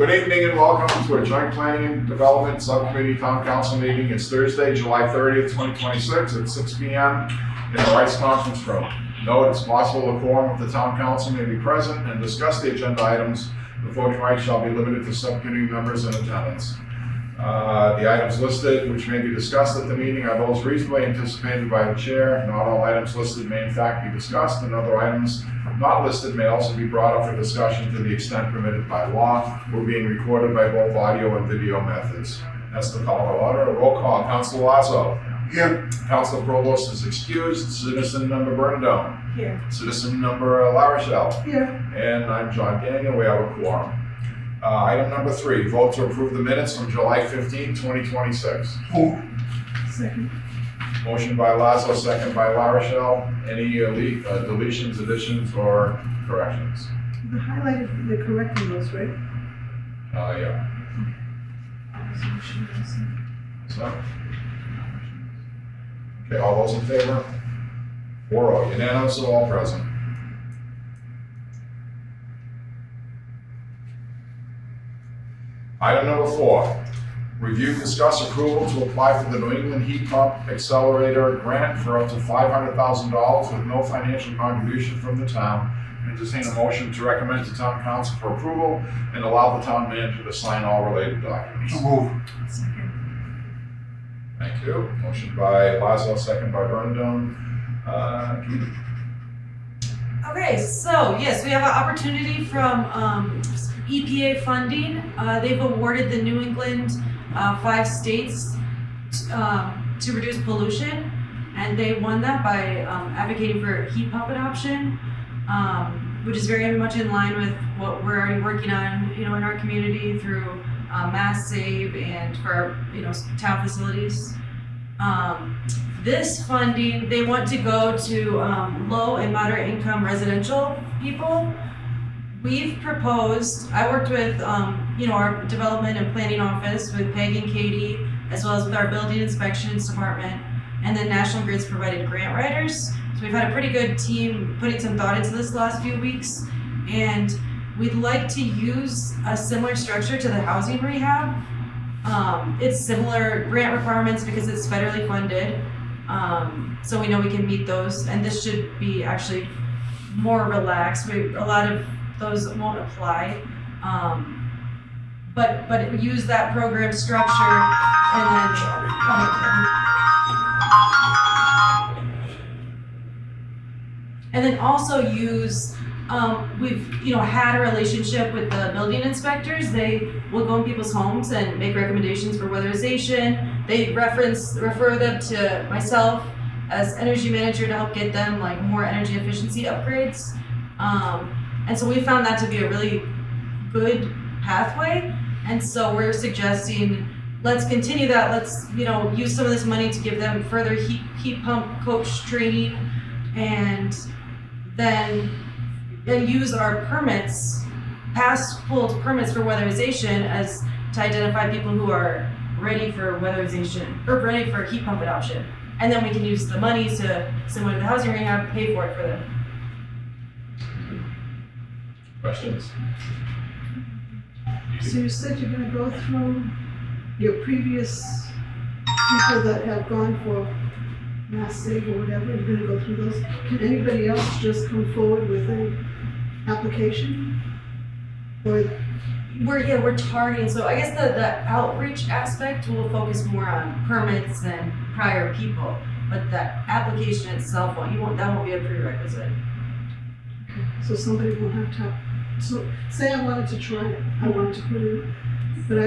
Good evening and welcome to a joint planning and development subcommittee town council meeting. It's Thursday, July 30th, 2026 at 6 p.m. in the Rice Conference Room. Note it's possible a quorum of the town council may be present and discuss the agenda items. The voting rights shall be limited to subcommittee members in attendance. The items listed which may be discussed at the meeting are those reasonably anticipated by the chair. Not all items listed may in fact be discussed, and other items not listed may also be brought up for discussion to the extent permitted by law. We're being recorded by both audio and video methods. That's the call to order. Roll call. Councilor Lazo. Here. Councilor Provost is excused. Citizen member Burndown. Here. Citizen member LaRochelle. Here. And I'm John Daniel. We have a quorum. Item number 3, vote to approve the minutes from July 15, 2026. Second. Motion by Lazo, second by LaRochelle. Any deletions, additions, or corrections? The highlighted, they're correcting those, right? Yeah. So? Okay, all those in favor? 4-0, unanimous of all present. Item number 4, review, discuss approval to apply for the New England Heat Pump Accelerator Grant for up to $500,000 with no financial contribution from the town. Entertain a motion to recommend to town council for approval and allow the town manager to sign all related documents. So move. Second. Thank you. Motion by Lazo, second by Burndown. Okay, so yes, we have an opportunity from EPA funding. They've awarded the New England 5 states to reduce pollution, and they won that by advocating for heat pump adoption, which is very much in line with what we're already working on, in our community through Mass Save and for our, town facilities. This funding, they want to go to low and moderate income residential people. We've proposed, I worked with, our development and planning office with Peg and Katie, as well as with our building inspections department, and then National Grid's provided grant writers. So we've had a pretty good team putting some thought into this last few weeks, and we'd like to use a similar structure to the housing rehab. It's similar grant requirements because it's federally funded, so we know we can meet those, and this should be actually more relaxed. A lot of those won't apply, but use that program structure and then also use, we've had a relationship with the building inspectors. They will go in people's homes and make recommendations for weatherization. They refer them to myself as energy manager to help get them like more energy efficiency upgrades. And so we found that to be a really good pathway. And so we're suggesting, let's continue that. Let's, use some of this money to give them further heat pump coach training, and then use our permits, past pulled permits for weatherization as to identify people who are ready for weatherization or ready for heat pump adoption. And then we can use the money to, similar to the housing rehab, pay for it for them. Questions? So you said you're gonna go through your previous people that have gone for Mass Save or whatever, you're gonna go through those. Can anybody else just come forward with an application? Or We're targeting, so I guess the outreach aspect will focus more on permits than prior people, but the application itself, that won't be a prerequisite. so somebody will have to, so say I wanted to try it, I wanted to put it, but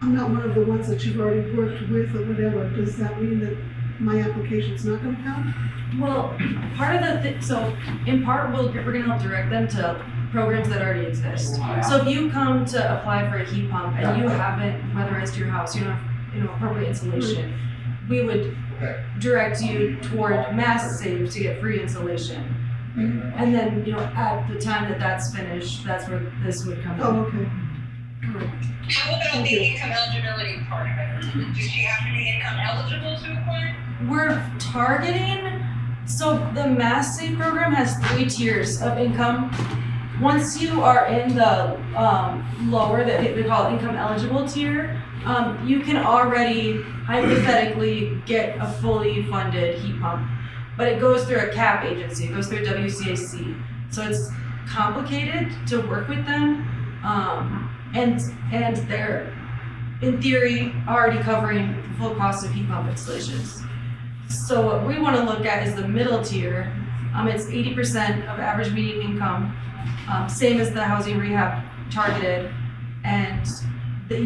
I'm not one of the ones that you've already worked with or whatever. Does that mean that my application's not gonna count? Well, part of the so in part we're gonna help direct them to programs that already exist. So if you come to apply for a heat pump and you haven't weatherized your house, you don't have appropriate insulation, we would direct you toward Mass Save to get free insulation. And then, at the time that that's finished, that's where this would come in. Oh, okay. How about the income eligibility part of it? Does she have to be income eligible to apply? We're targeting, so the Mass Save program has 3 tiers of income. once you are in the lower, that they call it income eligible tier, you can already hypothetically get a fully funded heat pump. But it goes through a CAP agency, it goes through WCAC. So it's complicated to work with them. And they're, in theory, already covering the full cost of heat pump installations. So what we want to look at is the middle tier. It's 80% of average median income, same as the housing rehab targeted, and they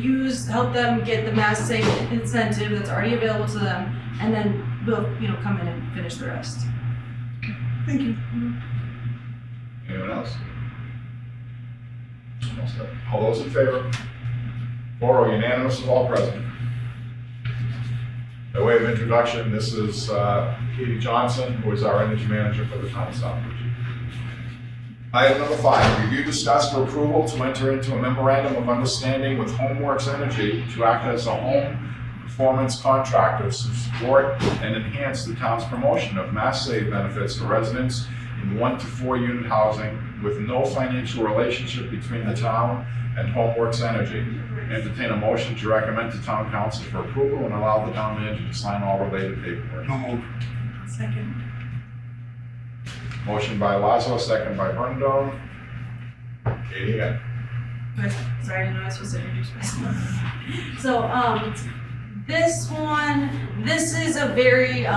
help them get the mass save incentive that's already available to them, and then we'll come in and finish the rest. Thank you. Anyone else? All those in favor? 4-0, unanimous of all present. By way of introduction, this is Katie Johnson, who is our energy manager for the town of Southbridge. Item number 5, review, discuss, for approval to enter into a memorandum of understanding with Homeworks Energy to act as a home performance contractor to support and enhance the town's promotion of mass save benefits for residents in 1 to 4 unit housing with no financial relationship between the town and Homeworks Energy. Entertain a motion to recommend to town council for approval and allow the town manager to sign all related paperwork. No move. Second. Motion by Lazo, second by Brundle. Katie again. Good. Sorry, I didn't know I was supposed to introduce myself. So, this is a very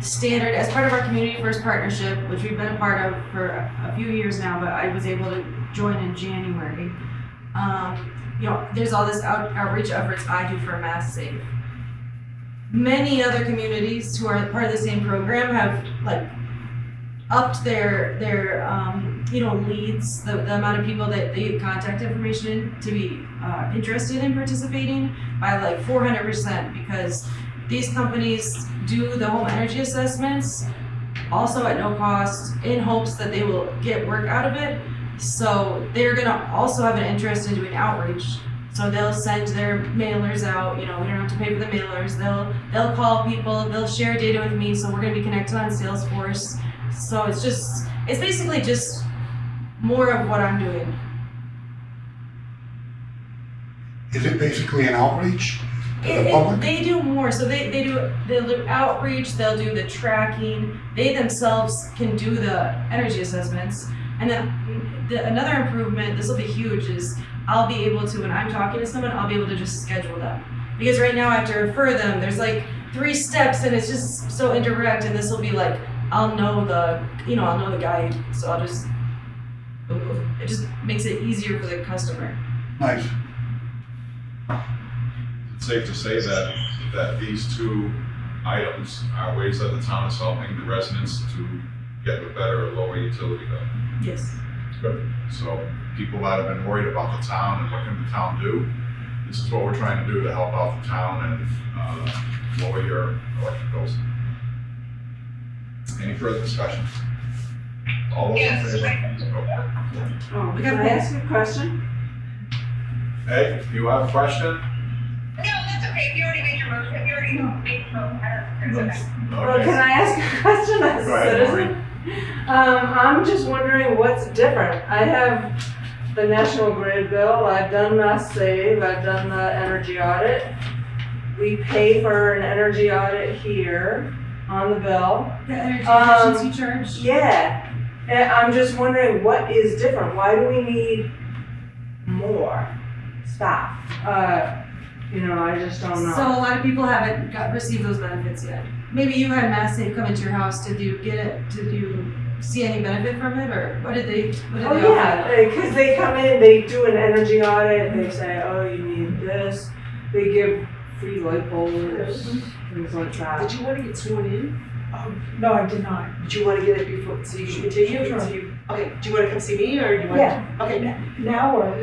standard, as part of our Community First Partnership, which we've been a part of for a few years now, but I was able to join in January. There's all this outreach efforts I do for Mass Save. Many other communities who are part of the same program have upped their leads, the amount of people that they contact information in to be interested in participating by 400%, because these companies do the home energy assessments also at no cost in hopes that they will get work out of it. So they're gonna also have an interest in doing outreach. So they'll send their mailers out, we don't have to pay for the mailers. They'll call people, they'll share data with me, so we're gonna be connected on Salesforce. So it's basically just more of what I'm doing. Is it basically an outreach to the public? They do more, so they'll do outreach, they'll do the tracking, they themselves can do the energy assessments. And then another improvement, this will be huge, is I'll be able to, when I'm talking to someone, I'll be able to just schedule them. Because right now I have to refer them, there's 3 steps and it's just so indirect, and this will be I'll know the guy, so it just makes it easier for the customer. Nice. It's safe to say that these 2 items are ways that the town is helping the residents to get a better or lower utility bill. Yes. Good. So people that have been worried about the town and what can the town do, this is what we're trying to do to help out the town and lower your electric bills. Any further discussion? All those in favor? Can I ask you a question? Hey, you have a question? No, that's okay. You already made your motion. You already made your motion. It's okay. Well, can I ask a question as a Go ahead, citizen? I'm just wondering what's different. I have the National Grid bill, I've done Mass Save, I've done the energy audit. We pay for an energy audit here on the bill. The energy efficiency charge? Yeah, and I'm just wondering what is different? Why do we need more staff? I just don't know. So a lot of people haven't received those benefits yet. Maybe you had Mass Save come into your house. Did you see any benefit from it, or what did they Oh offer? yeah, because they come in, they do an energy audit, they say, oh, you need this. They give free light bulbs, things like that. Did you want to get sworn in? No, I did not. Did you want to get it before, so you should continue? Sure. Okay, do you want to come see me, or do you want? Yeah. Okay, Now or?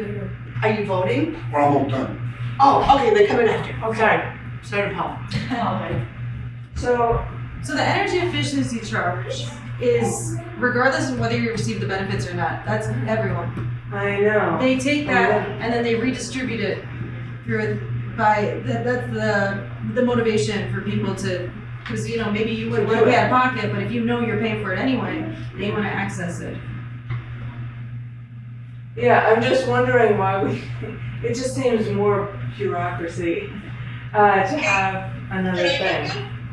are you voting? We're almost done. Oh, okay, then come in after. Okay. Sorry to Paul. So, So the energy efficiency charge is regardless of whether you receive the benefits or not. That's everyone. I know. They take that and then they redistribute it through that's the motivation for people to, because maybe you wouldn't want to pay out of pocket, but if you know you're paying for it anyway, they want to access it. Yeah, I'm just wondering why it just seems more bureaucracy, to have another thing.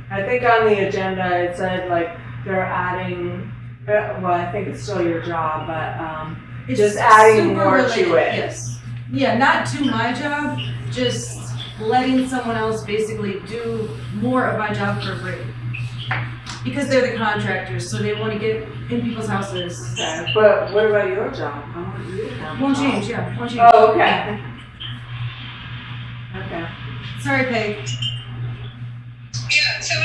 I think on the agenda it said like they're adding, well, I think it's still your job, but, It's just adding super more related, to it. yes. Yeah, not to my job, just letting someone else basically do more of my job for free. Because they're the contractors, so they wanna get in people's houses. Okay, but what about your job? I want you to have a Won't job. change, yeah, won't change. Oh, okay. Okay. Sorry, Peg. Yeah, so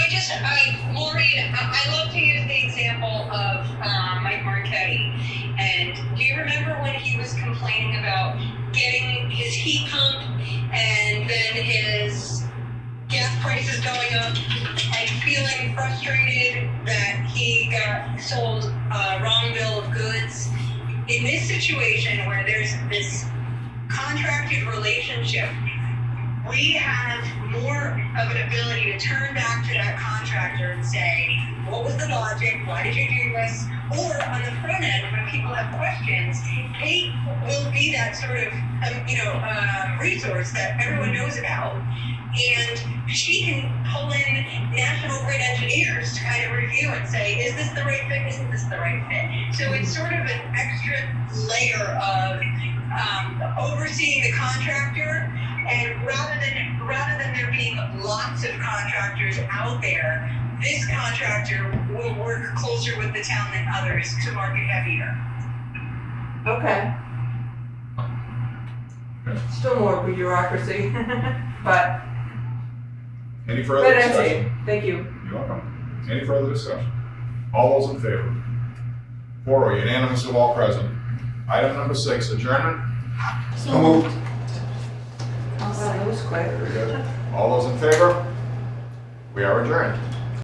Maureen, I love to use the example of Mike Marquetti. And do you remember when he was complaining about getting his heat pump and then his gas prices going up and feeling frustrated that he got sold a wrong bill of goods? In this situation where there's this contracted relationship, we have more of an ability to turn back to that contractor and say, what was the logic? Why did you do this? Or on the front end, when people have questions, Kate will be that sort of, resource that everyone knows about. And she can pull in National Grid engineers to kind of review and say, is this the right fit? Isn't this the right fit? So it's sort of an extra layer of overseeing the contractor. And rather than there being lots of contractors out there, this contractor will work closer with the town than others to market heavier. Okay. Still more bureaucracy, but Any further good discussion? answer. Thank you. You're welcome. Any further discussion? All those in favor? 4, unanimous of all present. Item number 6, adjournment. So moved. Wow, that was quick. Very good. All those in favor? We are adjourned.